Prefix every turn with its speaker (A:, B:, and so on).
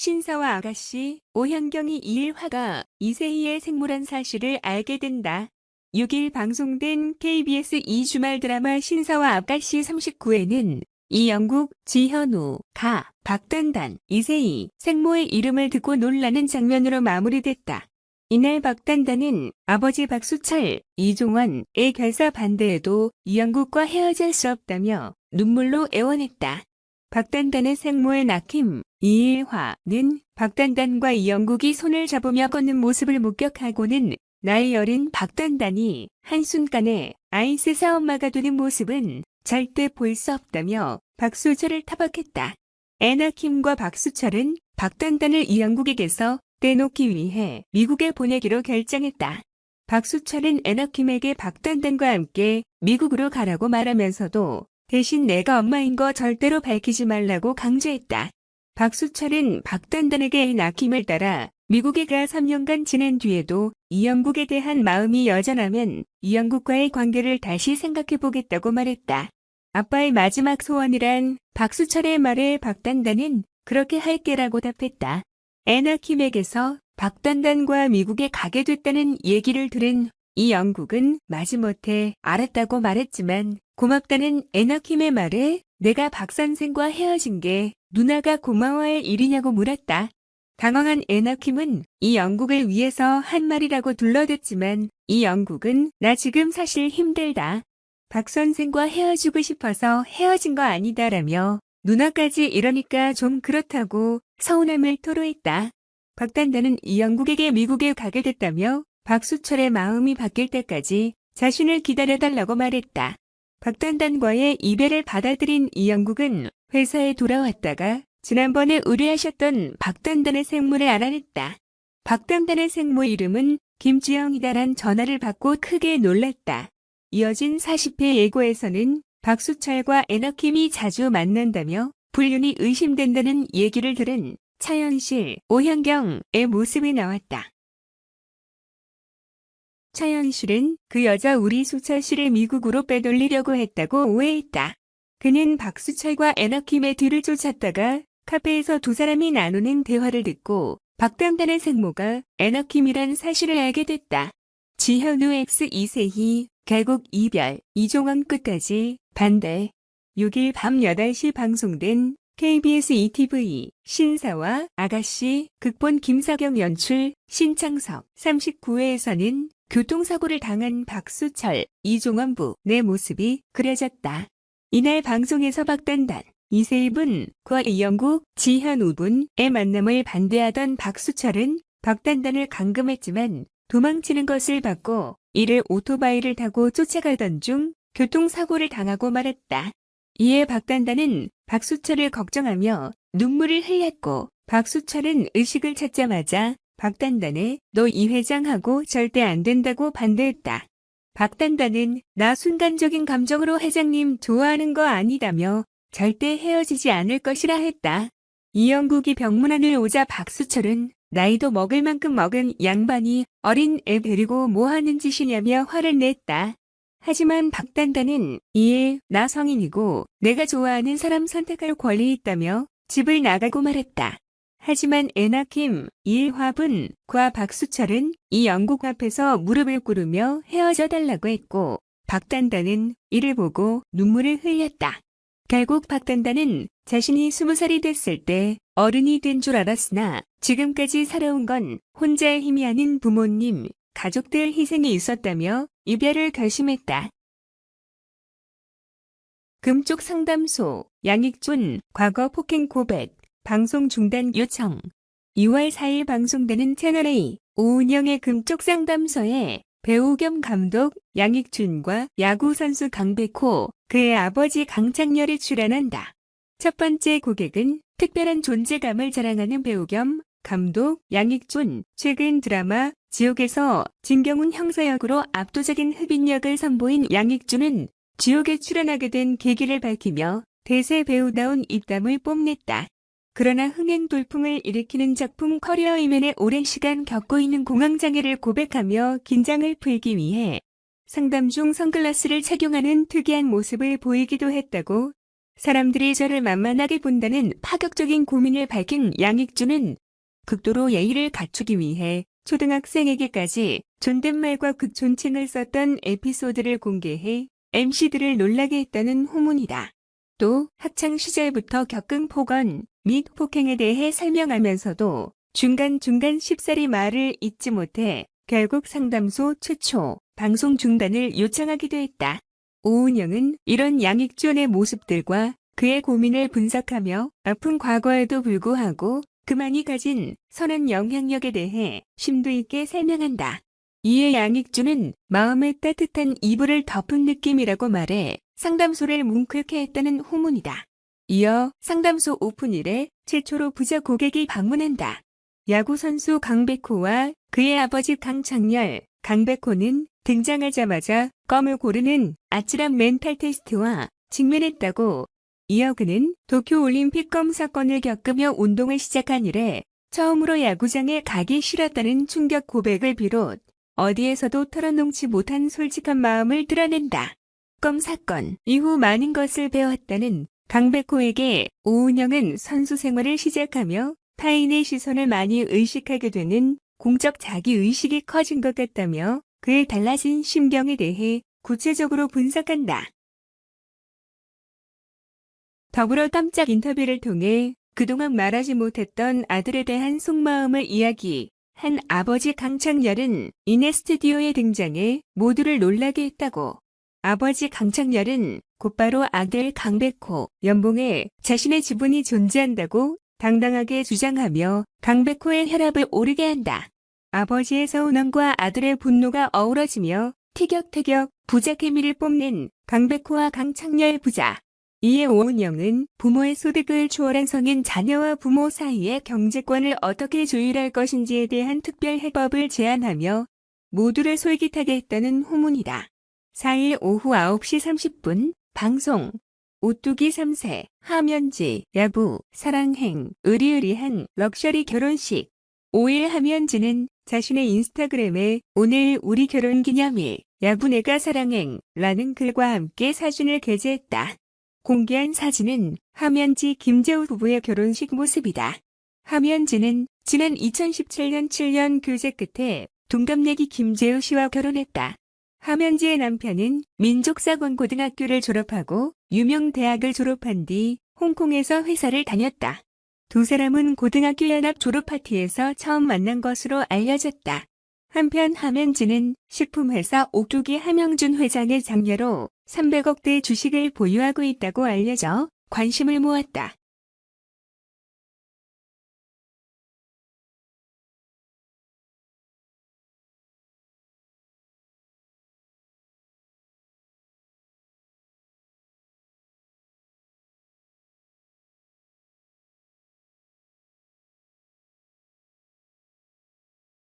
A: 신사와 아가씨 오현경이 이일화가 이세희의 생모란 사실을 알게 된다. 6일 방송된 KBS 2주말 드라마 신사와 아가씨 39회는 이영국, 지현우, 가, 박단단, 이세희, 생모의 이름을 듣고 놀라는 장면으로 마무리됐다. 이날 박단단은 아버지 박수철, 이종원의 결사 반대에도 이영국과 헤어질 수 없다며 눈물로 애원했다. 박단단의 생모의 낙힘, 이일화는 박단단과 이영국이 손을 잡으며 걷는 모습을 목격하고는 나이 어린 박단단이 한순간에 아이셋의 엄마가 되는 모습은 절대 볼 수 없다며 박수철을 타박했다. 애낙힘과 박수철은 박단단을 이영국에게서 떼놓기 위해 미국에 보내기로 결정했다. 박수철은 애낙힘에게 박단단과 함께 미국으로 가라고 말하면서도 대신 내가 엄마인 거 절대로 밝히지 말라고 강조했다. 박수철은 박단단에게 애낙힘을 따라 미국에 가 3년간 지낸 뒤에도 이영국에 대한 마음이 여전하면 이영국과의 관계를 다시 생각해보겠다고 말했다. 아빠의 마지막 소원이란 박수철의 말에 박단단은 그렇게 할게라고 답했다. 애낙힘에게서 박단단과 미국에 가게 됐다는 얘기를 들은 이영국은 마지못해 알았다고 말했지만 고맙다는 애낙힘의 말에 내가 박 선생과 헤어진 게 누나가 고마워할 일이냐고 물었다. 당황한 애낙힘은 이영국을 위해서 한 말이라고 둘러댔지만 이영국은 나 지금 사실 힘들다. 박 선생과 헤어지고 싶어서 헤어진 거 아니다라며 누나까지 이러니까 좀 그렇다고 서운함을 토로했다. 박단단은 이영국에게 미국에 가게 됐다며 박수철의 마음이 바뀔 때까지 자신을 기다려달라고 말했다. 박단단과의 이별을 받아들인 이영국은 회사에 돌아왔다가 지난번에 의뢰하셨던 박단단의 생모를 알아냈다. 박단단의 생모 이름은 김주영이다란 전화를 받고 크게 놀랐다. 이어진 40회 예고에서는 박수철과 애낙힘이 자주 만난다며 불륜이 의심된다는 얘기를 들은 차현실, 오현경의 모습이 나왔다. 차현실은 그 여자 우리 수철 씨를 미국으로 빼돌리려고 했다고 오해했다. 그는 박수철과 애낙힘의 뒤를 쫓았다가 카페에서 두 사람이 나누는 대화를 듣고 박단단의 생모가 애낙힘이란 사실을 알게 됐다. 지현우 x 이세희 결국 이별, 이종원 끝까지 반대. 6일 밤 8시 방송된 KBS ETV 신사와 아가씨 극본 김사경 연출 신창석 39회에서는 교통사고를 당한 박수철, 이종원 부의 모습이 그려졌다. 이날 방송에서 박단단, 이세희분과 이영국, 지현우분의 만남을 반대하던 박수철은 박단단을 감금했지만 도망치는 것을 봤고 이를 오토바이를 타고 쫓아가던 중 교통사고를 당하고 말았다. 이에 박단단은 박수철을 걱정하며 눈물을 흘렸고 박수철은 의식을 찾자마자 박단단에 너 이 회장하고 절대 안 된다고 반대했다. 박단단은 나 순간적인 감정으로 회장님 좋아하는 거 아니다며 절대 헤어지지 않을 것이라 했다. 이영국이 병문안을 오자 박수철은 나이도 먹을 만큼 먹은 양반이 어린 애 데리고 뭐 하는 짓이냐며 화를 냈다. 하지만 박단단은 이에 나 성인이고 내가 좋아하는 사람 선택할 권리 있다며 집을 나가고 말했다. 하지만 애낙힘, 이일화분과 박수철은 이영국 앞에서 무릎을 꿇으며 헤어져 달라고 했고 박단단은 이를 보고 눈물을 흘렸다. 결국 박단단은 자신이 20살이 됐을 때 어른이 된 줄 알았으나 지금까지 살아온 건 혼자의 힘이 아닌 부모님, 가족들 희생이 있었다며 이별을 결심했다. 금쪽 상담소, 양익준, 과거 폭행 고백, 방송 중단 요청. 2월 4일 방송되는 채널A 오은영의 금쪽 상담소에 배우 겸 감독 양익준과 야구선수 강백호, 그의 아버지 강창렬이 출연한다. 첫 번째 고객은 특별한 존재감을 자랑하는 배우 겸 감독 양익준, 최근 드라마 지옥에서 진경훈 형사 역으로 압도적인 흡인력을 선보인 양익준은 지옥에 출연하게 된 계기를 밝히며 대세 배우다운 입담을 뽐냈다. 그러나 흥행 돌풍을 일으키는 작품 커리어 이면에 오랜 시간 겪고 있는 공황장애를 고백하며 긴장을 풀기 위해 상담 중 선글라스를 착용하는 특이한 모습을 보이기도 했다고 사람들이 저를 만만하게 본다는 파격적인 고민을 밝힌 양익주는 극도로 예의를 갖추기 위해 초등학생에게까지 존댓말과 극존칭을 썼던 에피소드를 공개해 MC들을 놀라게 했다는 후문이다. 또 학창 시절부터 겪은 폭언 및 폭행에 대해 설명하면서도 중간중간 쉽사리 말을 잇지 못해 결국 상담소 최초 방송 중단을 요청하기도 했다. 오은영은 이런 양익준의 모습들과 그의 고민을 분석하며 아픈 과거에도 불구하고 그만이 가진 선한 영향력에 대해 심도 있게 설명한다. 이에 양익준은 마음에 따뜻한 이불을 덮은 느낌이라고 말해 상담소를 뭉클게 했다는 후문이다. 이어 상담소 오픈일에 최초로 부자 고객이 방문한다. 야구선수 강백호와 그의 아버지 강창렬, 강백호는 등장하자마자 껌을 고르는 아찔한 멘탈 테스트와 직면했다고. 이어 그는 도쿄올림픽 껌 사건을 겪으며 운동을 시작한 이래 처음으로 야구장에 가기 싫었다는 충격 고백을 비롯 어디에서도 털어놓지 못한 솔직한 마음을 드러낸다. 껌 사건 이후 많은 것을 배웠다는 강백호에게 오은영은 선수 생활을 시작하며 타인의 시선을 많이 의식하게 되는 공적 자기의식이 커진 것 같다며 그의 달라진 심경에 대해 구체적으로 분석한다. 더불어 깜짝 인터뷰를 통해 그동안 말하지 못했던 아들에 대한 속마음을 이야기한 아버지 강창렬은 이내 스튜디오에 등장해 모두를 놀라게 했다고. 아버지 강창렬은 곧바로 아들 강백호, 연봉에 자신의 지분이 존재한다고 당당하게 주장하며 강백호의 혈압을 오르게 한다. 아버지의 서운함과 아들의 분노가 어우러지며 티격태격 부자 케미를 뽐낸 강백호와 강창렬 부자. 이에 오은영은 부모의 소득을 초월한 성인 자녀와 부모 사이의 경제권을 어떻게 조율할 것인지에 대한 특별 해법을 제안하며 모두를 솔깃하게 했다는 후문이다. 4일 오후 9시 30분 방송. 오뚜기 3세, 하면지, 야부, 사랑행, 으리으리한 럭셔리 결혼식. 5일 하면지는 자신의 인스타그램에 오늘 우리 결혼기념일, 야부 내가 사랑행 라는 글과 함께 사진을 게재했다. 공개한 사진은 하면지 김재우 부부의 결혼식 모습이다. 하면지는 지난 2017년 7년 교제 끝에 동갑내기 김재우 씨와 결혼했다. 하면지의 남편은 민족사관고등학교를 졸업하고 유명 대학을 졸업한 뒤 홍콩에서 회사를 다녔다. 두 사람은 고등학교 연합 졸업 파티에서 처음 만난 것으로 알려졌다. 한편 하면지는 식품회사 오뚜기 함영준 회장의 장녀로 300억대 주식을 보유하고 있다고 알려져 관심을 모았다.